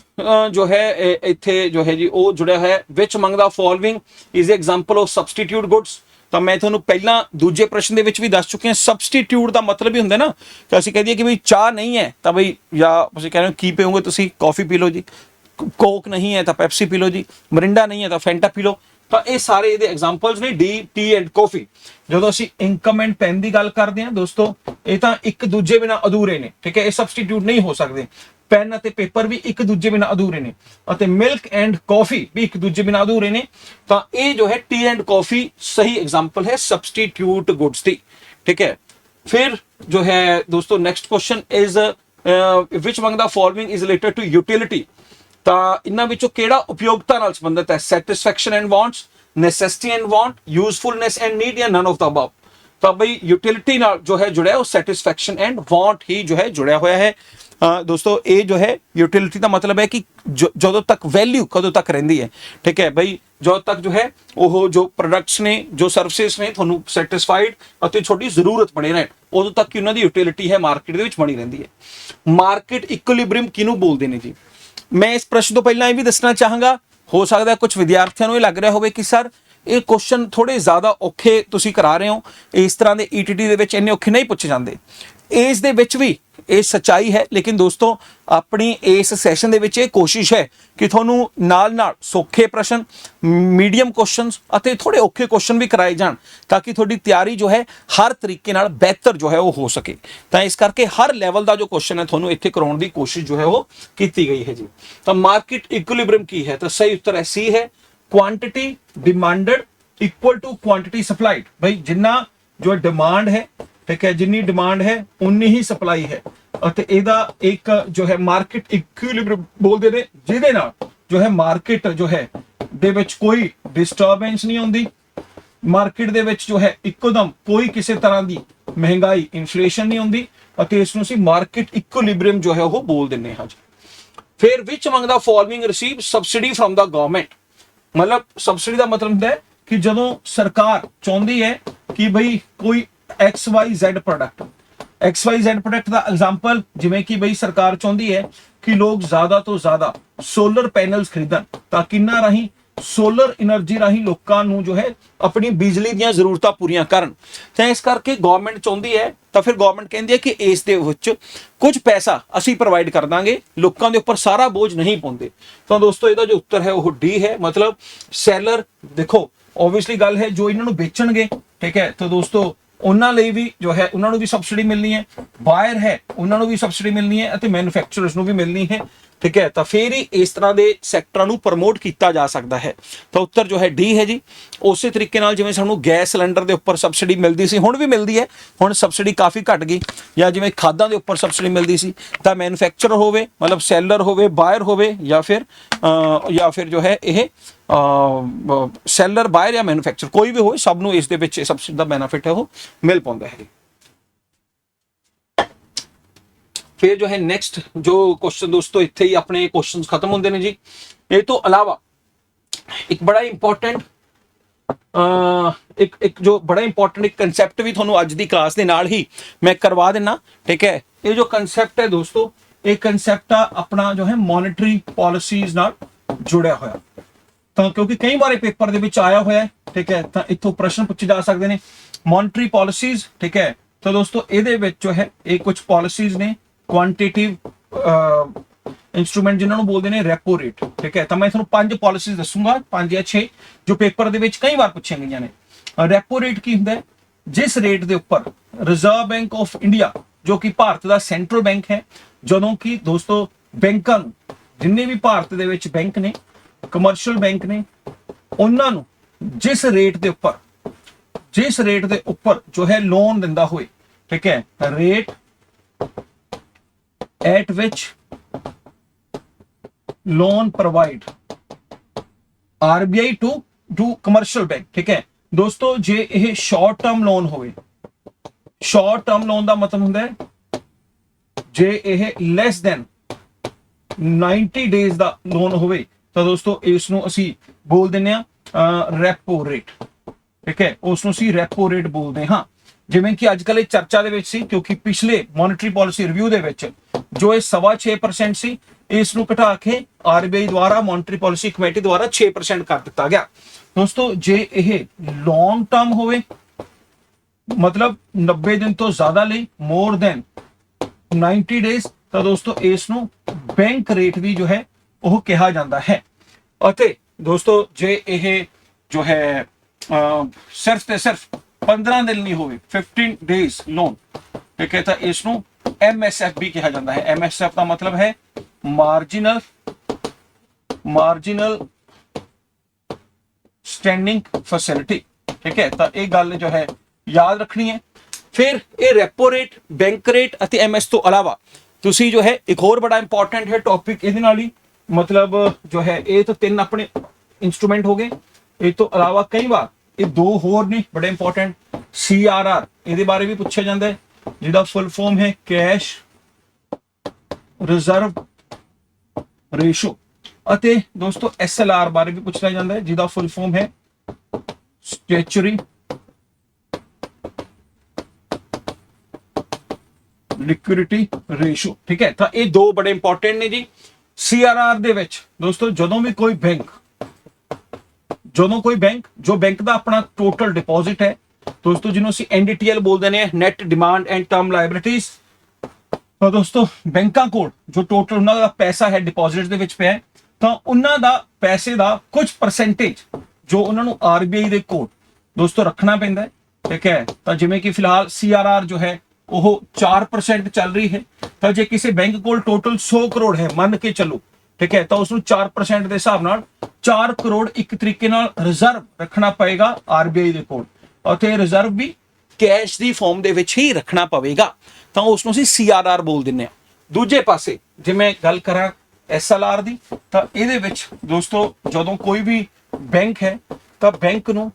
ਜੋ ਹੈ ਇੱਥੇ ਜੋ ਹੈ ਜੀ ਉਹ ਜੁੜਿਆ ਹੈ ਵਿਚ among the following is example of substitute goods. ਤਾਂ ਮੈਂ ਤੁਹਾਨੂੰ ਪਹਿਲਾਂ ਦੂਜੇ ਪ੍ਰਸ਼ਨ ਦੇ ਵਿੱਚ ਵੀ ਦੱਸ ਚੁੱਕੇ ਹਾਂ ਸਬਸਟੀਟਿਊਟ ਦਾ ਮਤਲਬ ਹੀ ਹੁੰਦਾ ਨਾ ਕਿ ਅਸੀਂ ਕਹਿ ਦਈਏ ਕਿ ਬਈ ਚਾਹ ਨਹੀਂ ਹੈ ਤਾਂ ਬਈ ਜਾਂ ਤੁਸੀਂ ਕਹਿ ਰਹੇ ਹੋ ਕੀ ਪੀਓਗੇ ਤੁਸੀਂ, ਕਾਫੀ ਪੀ ਲਓ ਜੀ, ਕੋਕ ਨਹੀਂ ਹੈ ਤਾਂ ਪੈਪਸੀ ਪੀ ਲਓ ਜੀ, ਮਰਿੰਡਾ ਨਹੀਂ ਹੈ ਤਾਂ ਫੈਂਟਾ ਪੀ ਲਓ। ਤਾਂ ਇਹ ਸਾਰੇ ਇਹਦੇ ਐਗਜ਼ਾਮਪਲਸ ਨੇ ਡੀ, ਟੀ ਐਂਡ ਕਾਫੀ। ਜਦੋਂ ਅਸੀਂ ਇਨਕਮ ਐਂਡ ਪੈਨ ਦੀ ਗੱਲ ਕਰਦੇ ਹਾਂ ਦੋਸਤੋ ਇਹ ਤਾਂ ਇੱਕ ਦੂਜੇ ਬਿਨਾਂ ਅਧੂਰੇ ਨੇ, ਠੀਕ ਹੈ, ਇਹ ਸਬਸਟੀਟਿਊਟ ਨਹੀਂ ਹੋ ਸਕਦੇ। ਪੈਨ ਅਤੇ ਪੇਪਰ ਵੀ ਇੱਕ ਦੂਜੇ ਬਿਨਾਂ ਅਧੂਰੇ ਨੇ ਅਤੇ ਮਿਲਕ ਐਂਡ ਕਾਫੀ ਵੀ ਇੱਕ ਦੂਜੇ ਬਿਨਾਂ ਅਧੂਰੇ ਨੇ। ਤਾਂ ਇਹ ਜੋ ਹੈ ਟੀ ਐਂਡ ਕਾਫੀ ਸਹੀ ਐਗਜ਼ਾਮਪਲ ਹੈ ਸਬਸਟੀਟਿਊਟ ਗੁੱਡਸ ਦੀ, ਠੀਕ ਹੈ। फिर जो है दोस्तों next question is which among the following is related to utility. ਤਾਂ ਇਹਨਾਂ ਵਿੱਚੋਂ ਕਿਹੜਾ ਉਪਯੋਗਤਾ ਨਾਲ ਸੰਬੰਧਿਤ ਹੈ? Satisfaction and wants, necessity and want, usefulness and need ਜਾਂ ਨਨ ਆਫ ਦ ਅਬਵ। ਤਾਂ ਬਈ यूटिलिटी ਨਾਲ ਜੋ ਹੈ ਜੁੜਿਆ ਉਹ ਸੈਟੀਸਫੈਕਸ਼ਨ ਐਂਡ ਵਾਂਟ ਹੀ ਜੋ ਹੈ ਜੁੜਿਆ ਹੋਇਆ ਹੈ। ਦੋਸਤੋ ਇਹ ਜੋ ਹੈ यूटिलिटी ਦਾ ਮਤਲਬ ਹੈ ਕਿ ਜਦੋਂ ਤੱਕ ਵੈਲਿਊ ਕਦੋਂ ਤੱਕ ਰਹਿੰਦੀ ਹੈ, ਠੀਕ ਹੈ ਬਈ, ਜਦੋਂ ਤੱਕ ਜੋ ਹੈ ਉਹ ਜੋ ਪ੍ਰੋਡਕਟਸ ਨੇ ਜੋ ਸਰਵਿਸਿਜ਼ ਨੇ ਤੁਹਾਨੂੰ ਸੈਟੀਸਫਾਈਡ ਅਤੇ ਤੁਹਾਡੀ ਜ਼ਰੂਰਤ ਬਣੇ ਰਹਿਣ, ਉਦੋਂ ਤੱਕ ਕਿ ਉਹਨਾਂ ਦੀ यूटिलिटी ਹੈ ਮਾਰਕੀਟ ਦੇ ਵਿੱਚ ਬਣੀ ਰਹਿੰਦੀ ਹੈ। ਮਾਰਕੀਟ ਇਕੁਇਲਿਬ੍ਰੀਅਮ ਕਿਹਨੂੰ ਬੋਲਦੇ ਨੇ ਜੀ? मैं इस प्रश्न तो पहला ये भी दसना चाहांगा, हो सकता है कुछ विद्यार्थियों को लग रहा होवे कि सर ये क्वेश्चन थोड़े ज़्यादा औखे तुसीं करा रहे हो, इस तरह के ईटीटी दे विच इन्ने औखे नहीं पूछे जाते। इस दे विच भी ये सच्चाई है, लेकिन दोस्तों अपनी इस सैशन दे विच ये कोशिश है कि तुहानूं नाल नाल सौखे प्रश्न, मीडियम क्वेश्चनस अते थोड़े औखे क्वेश्चन भी कराए जाण ताकि तुहाडी तैयारी जो है हर तरीके नाल बेहतर जो है वो हो सके। तो इस करके हर लैवल का जो क्वेश्चन है तुहानूं इत्थे कराउण दी कोशिश जो है वो की गई है जी। तो मार्केट इक्विलिब्रियम की है? तो सही उत्तर है सी है, quantity demanded equal to quantity supplied. भाई जिन्ना जो डिमांड है, ठीक है, जिन्नी डिमांड है उन्नी ही सप्लाई है। ਅਤੇ ਇਹਦਾ ਇੱਕ ਜੋ ਹੈ ਮਾਰਕੀਟ ਇਕੁਇਲਿਬ੍ਰੀਅਮ ਬੋਲਦੇ ਨੇ, ਜਿਹਦੇ ਨਾਲ ਜੋ ਹੈ ਮਾਰਕੀਟ ਜੋ ਹੈ ਦੇ ਵਿੱਚ ਕੋਈ ਡਿਸਟਰਬੈਂਸ ਨਹੀਂ ਆਉਂਦੀ, ਮਾਰਕੀਟ ਦੇ ਵਿੱਚ ਜੋ ਹੈ ਇੱਕੋਦਮ ਕੋਈ ਕਿਸੇ ਤਰ੍ਹਾਂ ਦੀ ਮਹਿੰਗਾਈ ਇਨਫਲੇਸ਼ਨ ਨਹੀਂ ਹੁੰਦੀ, ਅਤੇ ਇਸ ਨੂੰ ਅਸੀਂ ਮਾਰਕੀਟ ਇਕੁਇਲਿਬ੍ਰੀਅਮ ਜੋ ਹੈ ਉਹ ਬੋਲ ਦਿੰਦੇ ਹਾਂ ਜੀ। ਫਿਰ ਵਿਚ among the following receive subsidy from the government. ਮਤਲਬ ਸਬਸਿਡੀ ਦਾ ਮਤਲਬ ਹੁੰਦਾ ਹੈ ਕਿ ਜਦੋਂ ਸਰਕਾਰ ਚਾਹੁੰਦੀ ਹੈ ਕਿ ਬਈ ਕੋਈ XYZ प्रोडक्ट, XYZ प्रोडक्ट का एग्जाम्पल जिवें कि बई सरकार चाहती है कि लोग ज्यादा तो ज्यादा सोलर पैनल्स खरीदन ताकि इन्हां राही सोलर एनर्जी राही लोकां नूं जो है अपनी बिजली दीयां जरूरतां पूरीआं करन। तो इस करके गवर्नमेंट चाहती है, तो फिर गवर्नमेंट कहती है कि इस दे विच कुछ पैसा असीं प्रोवाइड कर दांगे, लोकां दे उपर सारा बोझ नहीं पाउंदे। तो दोस्तों इहदा जो उत्तर है वो डी है, मतलब सैलर। देखो ओबवियसली गल है जो इन्हां नूं बेचणगे, ठीक है, तो दोस्तों ਉਹਨਾਂ ਲਈ ਵੀ ਜੋ ਹੈ ਉਹਨਾਂ ਨੂੰ ਵੀ ਸਬਸਿਡੀ ਮਿਲਣੀ ਹੈ, ਬਾਇਰ ਹੈ ਉਹਨਾਂ ਨੂੰ ਵੀ ਸਬਸਿਡੀ ਮਿਲਣੀ ਹੈ ਅਤੇ ਮੈਨੂਫੈਕਚਰਰਸ ਨੂੰ ਵੀ ਮਿਲਣੀ ਹੈ, ਠੀਕ ਹੈ। ਤਾਂ ਫਿਰ ਹੀ ਇਸ ਤਰ੍ਹਾਂ ਦੇ ਸੈਕਟਰਾਂ ਨੂੰ ਪ੍ਰਮੋਟ ਕੀਤਾ ਜਾ ਸਕਦਾ ਹੈ। ਤਾਂ ਉੱਤਰ ਜੋ ਹੈ ਡੀ ਹੈ ਜੀ। ਉਸੇ ਤਰੀਕੇ ਨਾਲ ਜਿਵੇਂ ਸਾਨੂੰ ਗੈਸ ਸਿਲੰਡਰ ਦੇ ਉੱਪਰ ਸਬਸਿਡੀ ਮਿਲਦੀ ਸੀ, ਹੁਣ ਵੀ ਮਿਲਦੀ ਹੈ, ਹੁਣ ਸਬਸਿਡੀ ਕਾਫੀ ਘਟ ਗਈ, ਜਾਂ ਜਿਵੇਂ ਖਾਦਾਂ ਦੇ ਉੱਪਰ ਸਬਸਿਡੀ ਮਿਲਦੀ ਸੀ, ਤਾਂ ਮੈਨੂਫੈਕਚਰਰ ਹੋਵੇ ਮਤਲਬ ਸੈਲਰ ਹੋਵੇ, ਬਾਇਰ ਹੋਵੇ, ਜਾਂ ਫਿਰ ਜੋ ਹੈ ਇਹ ਸੈਲਰ, ਬਾਇਰ ਜਾਂ ਮੈਨੂਫੈਕਚਰ ਕੋਈ ਵੀ ਹੋਵੇ, ਸਭ ਨੂੰ ਇਸ ਦੇ ਵਿੱਚ ਸਬਸਿਡੀ ਦਾ ਬੈਨੀਫਿਟ ਹੈ ਉਹ ਮਿਲ ਪਾਉਂਦਾ ਹੈ। फिर जो है नेक्स्ट जो क्वेश्चन दोस्तों इत्थे ही अपने क्वेश्चन खत्म होंगे ने जी। ये तो अलावा एक बड़ा इंपॉर्टेंट एक जो बड़ा इंपॉर्टेंट एक कंसैप्ट भी थोनों अज दी क्लास दे नाल ही मैं करवा देना, ठीक है। ये जो कंसैप्ट है दोस्तों, ये कंसैप्ट अपना जो है मॉनेटरी पॉलिसीज नाल जुड़िया होया। तो क्योंकि कई बार पेपर दे विच आया होया है, ठीक है, तो इत्थों प्रश्न पूछे जा सकते हैं मॉनेटरी पॉलिसीज, ठीक है। तो दोस्तों ये विच जो है ये कुछ पॉलिसीज ने क्वांटिटिव इंस्ट्रूमेंट जिन्होंने बोलते हैं रेपो रेट, ठीक है। तो मैं तुहानूं 5 पॉलिसीज दसूंगा, 5 या 6 जो पेपर दे विच कई बार पूछी गई ने। रेपो रेट की हुंदा है? जिस रेट के उपर रिजर्व बैंक ऑफ इंडिया जो कि भारत का सेंट्रल बैंक है, जदों कि दोस्तों बैंकां नूं जिन्ने भी भारत दे विच बैंक ने, कमर्शियल बैंक ने, उन्हां नूं जिस रेट के उपर जो है लोन दिंदा होए, ठीक है, rate at which loan provide RBI to commercial bank, ठीक है दोस्तों। जे यह शॉर्ट टर्म लोन होवे, शॉर्ट टर्म लोन का मतलब हुंदा है जे यह less than 90 days का लोन होवे, तो दोस्तों इसनूं असीं बोल दिंदे आ रेपो रेट, ठीक है, उसनूं असीं रेपो रेट बोलदे हां। जिवें कि अजकल चर्चा दे विच सी, क्योंकि पिछले मॉनेटरी पॉलिसी रिव्यू दे विच जो ये 6.25% सी, इसनूं घटा के आरबीआई द्वारा मॉनेटरी पॉलिसी कमेटी द्वारा 6% कर दिता गया। दोस्तों जे यह लॉन्ग टर्म होवे, मतलब 90 दिन तो ज्यादा ले, मोर देन 90 डेज, तो दोस्तों इसनूं बैंक रेट भी जो है वो कहा जाता है। अते दोस्तों जे यह जो है सिर्फ ते सिर्फ 15 दिन नहीं होवे, 15 डेज लोन, ठीक है, तो इसनूं MSF भी कहा जाता है। MSF का मतलब है मार्जिनल स्टैंडिंग फैसिलिटी, ठीक है। तो एक गल जो है याद रखनी है। ਫਿਰ ਇਹ ਰੈਪੋ ਰੇਟ, ਬੈਂਕ ਰੇਟ ਅਤੇ ਐਮਐਸ ਤੋਂ ਇਲਾਵਾ ਤੁਸੀਂ ਜੋ ਹੈ ਇੱਕ ਹੋਰ ਬੜਾ ਇੰਪੋਰਟੈਂਟ ਹੈ ਟੌਪਿਕ ਇਹਦੇ ਨਾਲ ਹੀ, ਮਤਲਬ ਜੋ ਹੈ ਇਹ ਤਾਂ ਤਿੰਨ ਆਪਣੇ ਇੰਸਟਰੂਮੈਂਟ ਹੋ ਗਏ। ਇਹ ਤੋਂ ਇਲਾਵਾ ਕਈ ਵਾਰ ਇਹ ਦੋ ਹੋਰ ਨੇ ਬੜੇ ਇੰਪੋਰਟੈਂਟ, CRR ਇਹਦੇ ਬਾਰੇ ਵੀ ਪੁੱਛਿਆ ਜਾਂਦਾ ਹੈ, ਜਿਹਦਾ ਫੁੱਲ ਫਾਰਮ ਹੈ ਕੈਸ਼ ਰਿਜ਼ਰਵ ਰੇਸ਼ੋ। ਅਤੇ ਦੋਸਤੋ SLR ਬਾਰੇ ਵੀ ਪੁੱਛਿਆ ਜਾਂਦਾ ਹੈ, ਜਿਹਦਾ ਫੁੱਲ ਫਾਰਮ ਹੈ ਸਟੈਚੂਰੀ ਲਿਕੁਇਡਿਟੀ ਰੇਸ਼ੋ। ਠੀਕ ਹੈ, ਤਾਂ ਇਹ ਦੋ ਬੜੇ ਇੰਪੋਰਟੈਂਟ ਨੇ ਜੀ। CRR ਦੇ ਵਿੱਚ ਦੋਸਤੋ ਜਦੋਂ ਕੋਈ ਬੈਂਕ ਜੋ ਬੈਂਕ ਦਾ ਆਪਣਾ ਟੋਟਲ ਡਿਪੋਜ਼ਿਟ ਹੈ ਦੋਸਤੋ, ਜਿਹਨੂੰ ਅਸੀਂ NDTL ਬੋਲਦੇ ਨੇ, net demand and term liabilities. ਤਾਂ ਦੋਸਤੋ ਬੈਂਕਾਂ ਕੋਲ ਜੋ ਟੋਟਲ ਉਹਨਾਂ ਦਾ ਪੈਸਾ ਹੈ ਡਿਪੋਜ਼ਿਟ ਦੇ ਵਿੱਚ ਪਿਆ ਹੈ, ਤਾਂ ਉਹਨਾਂ ਦਾ ਪੈਸੇ ਦਾ ਕੁਝ ਪਰਸੈਂਟੇਜ ਜੋ ਉਹਨਾਂ ਨੂੰ RBI ਦੇ ਕੋਲ ਦੋਸਤੋ ਰੱਖਣਾ ਪੈਂਦਾ ਹੈ। ਠੀਕ ਹੈ, ਤਾਂ ਜਿਵੇਂ ਕਿ ਫਿਲਹਾਲ CRR ਜੋ ਹੈ ਉਹ 4% ਚੱਲ ਰਹੀ ਹੈ, ਤਾਂ ਜੇ ਕਿਸੇ ਬੈਂਕ ਕੋਲ ਟੋਟਲ 100 ਕਰੋੜ ਹੈ ਮੰਨ ਕੇ ਚੱਲੋ, ਠੀਕ ਹੈ, ਤਾਂ ਉਸ ਨੂੰ 4% ਦੇ ਹਿਸਾਬ ਨਾਲ 4 ਕਰੋੜ ਇੱਕ ਤਰੀਕੇ ਨਾਲ ਰਿਜ਼ਰਵ ਰੱਖਣਾ ਪਏਗਾ RBI ਦੇ ਕੋਲ, ਅਤੇ ਰਿਜ਼ਰਵ ਵੀ ਕੈਸ਼ ਦੀ ਫਾਰਮ ਦੇ ਵਿੱਚ ਹੀ ਰੱਖਣਾ ਪਵੇਗਾ, ਤਾਂ ਉਸ ਨੂੰ ਅਸੀਂ CRR ਬੋਲ ਦਿੰਦੇ ਹਾਂ। ਦੂਜੇ ਪਾਸੇ ਜੇ ਮੈਂ ਗੱਲ ਕਰਾਂ SLR ਦੀ, ਤਾਂ ਇਹਦੇ ਵਿੱਚ ਦੋਸਤੋ ਜਦੋਂ ਕੋਈ ਵੀ ਬੈਂਕ ਹੈ ਤਾਂ ਬੈਂਕ ਨੂੰ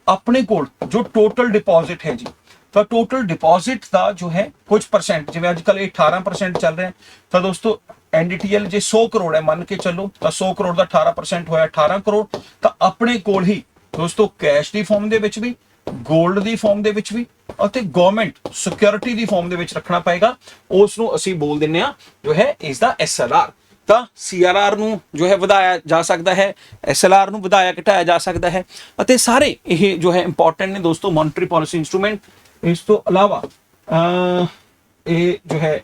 ਆਪਣੇ ਕੋਲ ਜੋ ਟੋਟਲ ਡਿਪੋਜ਼ਿਟ ਹੈ ਜੀ, ਤਾਂ ਟੋਟਲ ਡਿਪੋਜ਼ਿਟ ਦਾ ਜੋ ਹੈ ਕੁਝ ਪਰਸੈਂਟ, ਜਿਵੇਂ ਅੱਜ ਕੱਲ ਇਹ 18% ਚੱਲ ਰਿਹਾ, ਤਾਂ ਦੋਸਤੋ NDTL ਜੇ 100 ਕਰੋੜ ਹੈ ਮੰਨ ਕੇ ਚੱਲੋ, ਤਾਂ 100 ਕਰੋੜ ਦਾ 18% ਹੋਇਆ 18 ਕਰੋੜ, ਤਾਂ ਆਪਣੇ ਕੋਲ ਹੀ ਦੋਸਤੋ ਕੈਸ਼ ਦੀ ਫਾਰਮ ਦੇ ਵਿੱਚ ਵੀ, ਗੋਲਡ ਦੀ ਫਾਰਮ ਦੇ ਵਿੱਚ ਵੀ ਅਤੇ ਗਵਰਨਮੈਂਟ ਸਿਕਿਉਰਿਟੀ ਦੀ ਫਾਰਮ ਦੇ ਵਿੱਚ ਰੱਖਣਾ ਪਏਗਾ। ਉਸ ਨੂੰ ਅਸੀਂ ਬੋਲ ਦਿੰਦੇ ਆ ਜੋ ਹੈ ਇਸ ਦਾ SLR। ਤਾਂ CRR ਨੂੰ ਜੋ ਹੈ ਵਧਾਇਆ ਜਾ ਸਕਦਾ ਹੈ, SLR ਨੂੰ ਵਧਾਇਆ ਘਟਾਇਆ ਜਾ ਸਕਦਾ ਹੈ, ਅਤੇ ਸਾਰੇ ਇਹ ਜੋ ਹੈ ਇੰਪੋਰਟੈਂਟ ਨੇ ਦੋਸਤੋ ਮੋਨਟਰੀ ਪਾਲਿਸੀ ਇੰਸਟਰੂਮੈਂਟ। ਇਸ ਤੋਂ ਇਲਾਵਾ ਇਹ ਜੋ ਹੈ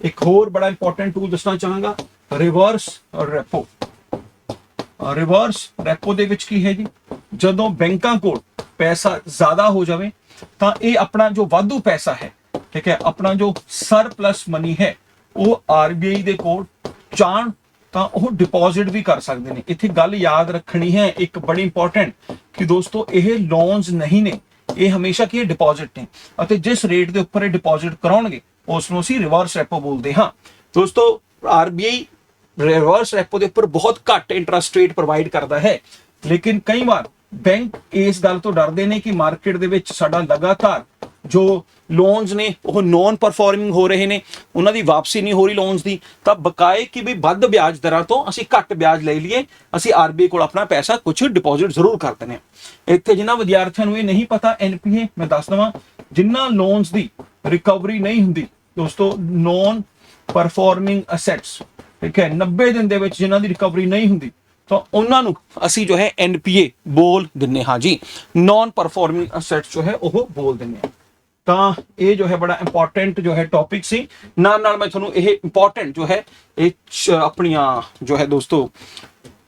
ਇੱਕ ਹੋਰ ਬੜਾ ਇੰਪੋਰਟੈਂਟ ਟੂਲ ਦੱਸਣਾ ਚਾਹਾਂਗਾ, ਰਿਵਰਸ ਰੈਪੋ। ਰਿਵਰਸ ਰੈਪੋ ਦੇ ਵਿੱਚ ਕੀ ਹੈ ਜੀ, ਜਦੋਂ ਬੈਂਕਾਂ ਕੋਲ ਪੈਸਾ ਜ਼ਿਆਦਾ ਹੋ ਜਾਵੇ ਤਾਂ ਇਹ ਆਪਣਾ ਜੋ ਵਾਧੂ ਪੈਸਾ ਹੈ, ਠੀਕ ਹੈ, ਆਪਣਾ ਜੋ ਸਰਪਲਸ ਮਨੀ ਹੈ, ਉਹ RBI ਦੇ ਕੋਲ ਚਾਹਣ ਤਾਂ ਉਹ ਡਿਪੋਜ਼ਿਟ ਵੀ ਕਰ ਸਕਦੇ ਨੇ। ਇੱਥੇ ਗੱਲ ਯਾਦ ਰੱਖਣੀ ਹੈ ਇੱਕ ਬੜੀ ਇੰਪੋਰਟੈਂਟ, ਕਿ ਦੋਸਤੋ ਇਹ ਲੋਨਸ ਨਹੀਂ ਨੇ, ਇਹ ਹਮੇਸ਼ਾ ਕੀ ਡਿਪੋਜ਼ਿਟ ਨੇ, ਅਤੇ ਜਿਸ ਰੇਟ ਦੇ ਉੱਪਰ ਇਹ ਡਿਪੋਜ਼ਿਟ ਕਰਾਉਣਗੇ ਉਸ ਨੂੰ ਅਸੀਂ ਰਿਵਰਸ ਰੈਪੋ ਬੋਲਦੇ ਹਾਂ। ਦੋਸਤੋ RBI ਰਿਵਰਸ ਰੈਪੋ ਦੇ ਉੱਪਰ ਬਹੁਤ ਘੱਟ ਇੰਟਰਸਟ ਰੇਟ ਪ੍ਰੋਵਾਈਡ ਕਰਦਾ ਹੈ, ਲੇਕਿਨ ਕਈ ਵਾਰ ਬੈਂਕ ਇਸ ਗੱਲ ਤੋਂ ਡਰਦੇ ਨੇ ਕਿ ਮਾਰਕੀਟ ਦੇ ਵਿੱਚ ਸਾਡਾ ਲਗਾਤਾਰ ਜੋ ਲੋਨਸ ਨੇ ਉਹ ਨੌਨ ਪਰਫਾਰਮਿੰਗ ਹੋ ਰਹੇ ਨੇ, ਉਹਨਾਂ ਦੀ ਵਾਪਸੀ ਨਹੀਂ ਹੋ ਰਹੀ ਲੋਨਸ ਦੀ, ਤਾਂ ਬਕਾਏ ਕਿ ਵੀ ਵੱਧ ਵਿਆਜ ਦਰਾਂ ਤੋਂ ਅਸੀਂ ਘੱਟ ਵਿਆਜ ਲੈ ਲਈਏ, ਅਸੀਂ RBI ਕੋਲ ਆਪਣਾ ਪੈਸਾ ਕੁਝ ਡਿਪੋਜ਼ਿਟ ਜ਼ਰੂਰ ਕਰ ਦਿੰਦੇ ਹਾਂ। ਇੱਥੇ ਜਿਨ੍ਹਾਂ ਵਿਦਿਆਰਥੀਆਂ ਨੂੰ ਇਹ ਨਹੀਂ ਪਤਾ, NPA ਮੈਂ ਦੱਸ ਦਵਾਂ, ਜਿਨ੍ਹਾਂ ਲੋਨਸ ਦੀ ਰਿਕਵਰੀ ਨਹੀਂ ਹੁੰਦੀ ਦੋਸਤੋ, ਨੌਨ ਪਰਫਾਰਮਿੰਗ ਅਸੈਟਸ, ਠੀਕ ਹੈ, 90 ਦਿਨ ਦੇ ਵਿੱਚ ਜਿਨ੍ਹਾਂ ਦੀ ਰਿਕਵਰੀ ਨਹੀਂ ਹੁੰਦੀ, ਤਾਂ ਉਹਨਾਂ ਨੂੰ ਅਸੀਂ ਜੋ ਹੈ NPA ਬੋਲ ਦਿੰਨੇ ਹਾਂ ਜੀ, ਨੌਨ ਪਰਫਾਰਮਿੰਗ ਅਸੈਟਸ ਜੋ ਹੈ ਉਹ ਬੋਲ ਦਿੰਨੇ ਹਾਂ। ਤਾਂ ਇਹ ਜੋ ਹੈ ਬੜਾ ਇੰਪੋਰਟੈਂਟ ਜੋ ਹੈ ਟੌਪਿਕ ਸੀ। ਨਾਲ ਮੈਂ ਤੁਹਾਨੂੰ ਇਹ ਇੰਪੋਰਟੈਂਟ ਜੋ ਹੈ ਇਹ ਆਪਣੀਆਂ ਜੋ ਹੈ ਦੋਸਤੋ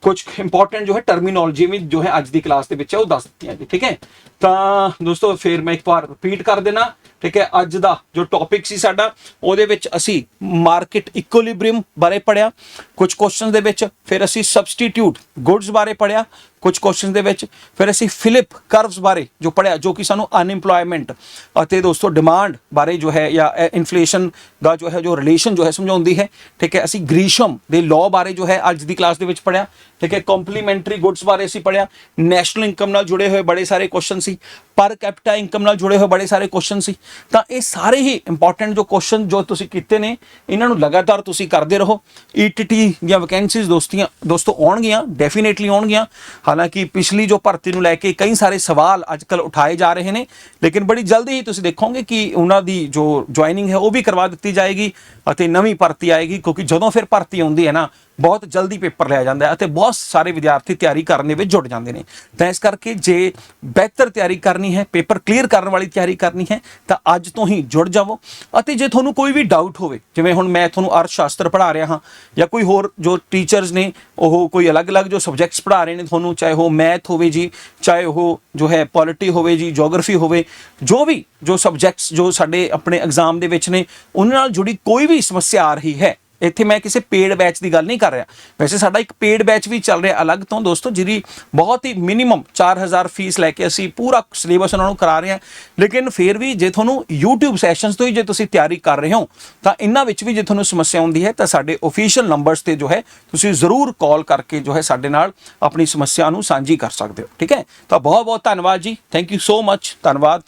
ਕੁਝ ਇੰਪੋਰਟੈਂਟ ਜੋ ਹੈ ਟਰਮੀਨੋਲੋਜੀ ਵੀ ਜੋ ਹੈ ਅੱਜ ਦੀ ਕਲਾਸ ਦੇ ਵਿੱਚ ਉਹ ਦੱਸ ਦਿੱਤੀਆਂ ਜੀ, ਠੀਕ ਹੈ। ਤਾਂ ਦੋਸਤੋ ਫਿਰ ਮੈਂ ਇੱਕ ਵਾਰ ਰਿਪੀਟ ਕਰ ਦੇਣਾ, ਠੀਕ ਹੈ, ਅੱਜ ਦਾ ਜੋ ਟੌਪਿਕ ਸੀ ਸਾਡਾ, ਉਹਦੇ ਵਿੱਚ ਅਸੀਂ ਮਾਰਕੀਟ ਇਕੁਇਲਿਬ੍ਰੀਅਮ ਬਾਰੇ ਪੜਿਆ ਕੁਝ ਕੁਐਸਚਨਸ ਦੇ ਵਿੱਚ, ਫਿਰ ਅਸੀਂ ਸਬਸਟੀਟਿਊਟ ਗੁੱਡਸ ਬਾਰੇ ਪੜਿਆ ਕੁਝ ਕੁਐਸਚਨ ਦੇ ਵਿੱਚ, ਫਿਰ ਅਸੀਂ ਫਿਲਿਪ ਕਰਵਸ ਬਾਰੇ ਜੋ ਪੜਿਆ, ਜੋ ਕਿ ਸਾਨੂੰ ਅਨਇੰਪਲੋਇਮੈਂਟ ਅਤੇ ਦੋਸਤੋ ਡਿਮਾਂਡ ਬਾਰੇ ਜੋ ਹੈ ਜਾਂ ਇਨਫਲੇਸ਼ਨ ਦਾ ਜੋ ਹੈ ਜੋ ਰਿਲੇਸ਼ਨ ਜੋ ਹੈ ਸਮਝਾਉਂਦੀ ਹੈ, ਠੀਕ ਹੈ। ਅਸੀਂ ਗ੍ਰੀਸ਼ਮ ਦੇ ਲਾਅ ਬਾਰੇ ਜੋ ਹੈ ਅੱਜ ਦੀ ਕਲਾਸ ਦੇ ਵਿੱਚ ਪੜਿਆ, ਠੀਕ ਹੈ। ਕੰਪਲੀਮੈਂਟਰੀ ਗੁੱਡਸ ਬਾਰੇ ਅਸੀਂ ਪੜਿਆ, ਨੈਸ਼ਨਲ ਇਨਕਮ ਨਾਲ ਜੁੜੇ ਹੋਏ ਬੜੇ ਸਾਰੇ ਕੁਐਸਚਨ ਸੀ, ਪਰ ਕੈਪੀਟਾ ਇਨਕਮ ਨਾਲ ਜੁੜੇ ਹੋਏ ਬੜੇ ਸਾਰੇ ਕੁਐਸਚਨ ਸੀ। ਤਾਂ ਇਹ ਸਾਰੇ ਹੀ ਇੰਪੋਰਟੈਂਟ ਜੋ ਕੁਐਸਚਨ ਜੋ ਤੁਸੀਂ ਕੀਤੇ ਨੇ, ਇਹਨਾਂ ਨੂੰ ਲਗਾਤਾਰ ਤੁਸੀਂ ਕਰਦੇ ਰਹੋ। ETT ਦੀਆਂ ਵੈਕੈਂਸੀਜ਼ ਦੋਸਤੋ ਆਉਣਗੀਆਂ, ਡੈਫੀਨੇਟਲੀ ਆਉਣਗੀਆਂ। ਹਾਲਾਂਕਿ ਪਿਛਲੀ ਜੋ ਭਰਤੀ ਨੂੰ ਲੈ ਕੇ ਕਈ ਸਾਰੇ ਸਵਾਲ ਅੱਜ ਕੱਲ੍ਹ ਉਠਾਏ ਜਾ ਰਹੇ ਨੇ, ਲੇਕਿਨ ਬੜੀ ਜਲਦੀ ਹੀ ਤੁਸੀਂ ਦੇਖੋਗੇ ਕਿ ਉਹਨਾਂ ਦੀ ਜੋ ਜੁਆਇਨਿੰਗ ਹੈ ਉਹ ਵੀ ਕਰਵਾ ਦਿੱਤੀ ਜਾਏਗੀ ਅਤੇ ਨਵੀਂ ਭਰਤੀ ਆਏਗੀ, ਕਿਉਂਕਿ ਜਦੋਂ ਫਿਰ ਭਰਤੀ ਆਉਂਦੀ ਹੈ ਨਾ, ਬਹੁਤ ਜਲਦੀ ਪੇਪਰ ਲਿਆ ਜਾਂਦਾ ਹੈ ਅਤੇ ਬਹੁਤ ਸਾਰੇ ਵਿਦਿਆਰਥੀ ਤਿਆਰੀ ਕਰਨ ਦੇ ਵਿੱਚ ਜੁੜ ਜਾਂਦੇ ਨੇ। ਤਾਂ ਇਸ ਕਰਕੇ ਜੇ ਬਿਹਤਰ ਤਿਆਰੀ ਕਰਨੀ ਹੈ, ਪੇਪਰ ਕਲੀਅਰ ਕਰਨ ਵਾਲੀ ਤਿਆਰੀ ਕਰਨੀ ਹੈ, ਤਾਂ ਅੱਜ ਤੋਂ ਹੀ ਜੁੜ ਜਾਵੋ। ਅਤੇ ਜੇ ਤੁਹਾਨੂੰ ਕੋਈ ਵੀ ਡਾਊਟ ਹੋਵੇ, ਜਿਵੇਂ ਹੁਣ ਮੈਂ ਤੁਹਾਨੂੰ ਅਰਥ ਸ਼ਾਸਤਰ ਪੜ੍ਹਾ ਰਿਹਾ ਹਾਂ, ਜਾਂ ਕੋਈ ਹੋਰ ਜੋ ਟੀਚਰਸ ਨੇ ਉਹ ਕੋਈ ਅਲੱਗ-ਅਲੱਗ ਜੋ ਸਬਜੈਕਟਸ ਪੜ੍ਹਾ ਰਹੇ ਨੇ ਤੁਹਾਨੂੰ, ਚਾਹੇ ਉਹ ਮੈਥ ਹੋਵੇ ਜੀ, ਚਾਹੇ ਉਹ ਜੋ ਹੈ ਪੋਲਿਟੀ ਹੋਵੇ ਜੀ, ਜੀਓਗ੍ਰਾਫੀ ਹੋਵੇ, ਜੋ ਵੀ ਜੋ ਸਬਜੈਕਟਸ ਜੋ ਸਾਡੇ ਆਪਣੇ ਐਗਜ਼ਾਮ ਦੇ ਵਿੱਚ ਨੇ, ਉਹਨਾਂ ਨਾਲ ਜੁੜੀ ਕੋਈ ਵੀ ਸਮੱਸਿਆ ਆ ਰਹੀ ਹੈ, ਇੱਥੇ ਮੈਂ ਕਿਸੇ ਪੇਡ ਬੈਚ ਦੀ ਗੱਲ ਨਹੀਂ ਕਰ ਰਿਹਾ। ਵੈਸੇ ਸਾਡਾ ਇੱਕ ਪੇਡ ਬੈਚ ਵੀ ਚੱਲ ਰਿਹਾ ਅਲੱਗ ਤੋਂ ਦੋਸਤੋ, ਜਿਹਦੀ ਬਹੁਤ ਹੀ ਮਿਨੀਮਮ 4000 ਫੀਸ ਲੈ ਕੇ ਅਸੀਂ ਪੂਰਾ ਸਿਲੇਬਸ ਉਹਨਾਂ ਨੂੰ ਕਰਾ ਰਹੇ ਹਾਂ। ਲੇਕਿਨ ਫਿਰ ਵੀ ਜੇ ਤੁਹਾਨੂੰ YouTube ਸੈਸ਼ਨਸ ਤੋਂ ਹੀ ਜੇ ਤੁਸੀਂ ਤਿਆਰੀ ਕਰ ਰਹੇ ਹੋ ਤਾਂ ਇਹਨਾਂ ਵਿੱਚ ਵੀ ਜੇ ਤੁਹਾਨੂੰ ਸਮੱਸਿਆ ਆਉਂਦੀ ਹੈ ਤਾਂ ਸਾਡੇ ਆਫੀਸ਼ੀਅਲ ਨੰਬਰਸ ਤੇ ਜੋ ਹੈ ਤੁਸੀਂ ਜ਼ਰੂਰ ਕਾਲ ਕਰਕੇ ਜੋ ਹੈ ਸਾਡੇ ਨਾਲ ਆਪਣੀ ਸਮੱਸਿਆ ਨੂੰ ਸਾਂਝੀ ਕਰ ਸਕਦੇ ਹੋ। ਠੀਕ ਹੈ, ਤਾਂ ਬਹੁਤ ਬਹੁਤ ਧੰਨਵਾਦ ਜੀ, ਥੈਂਕ ਯੂ ਸੋ ਮਚ, ਧੰਨਵਾਦ।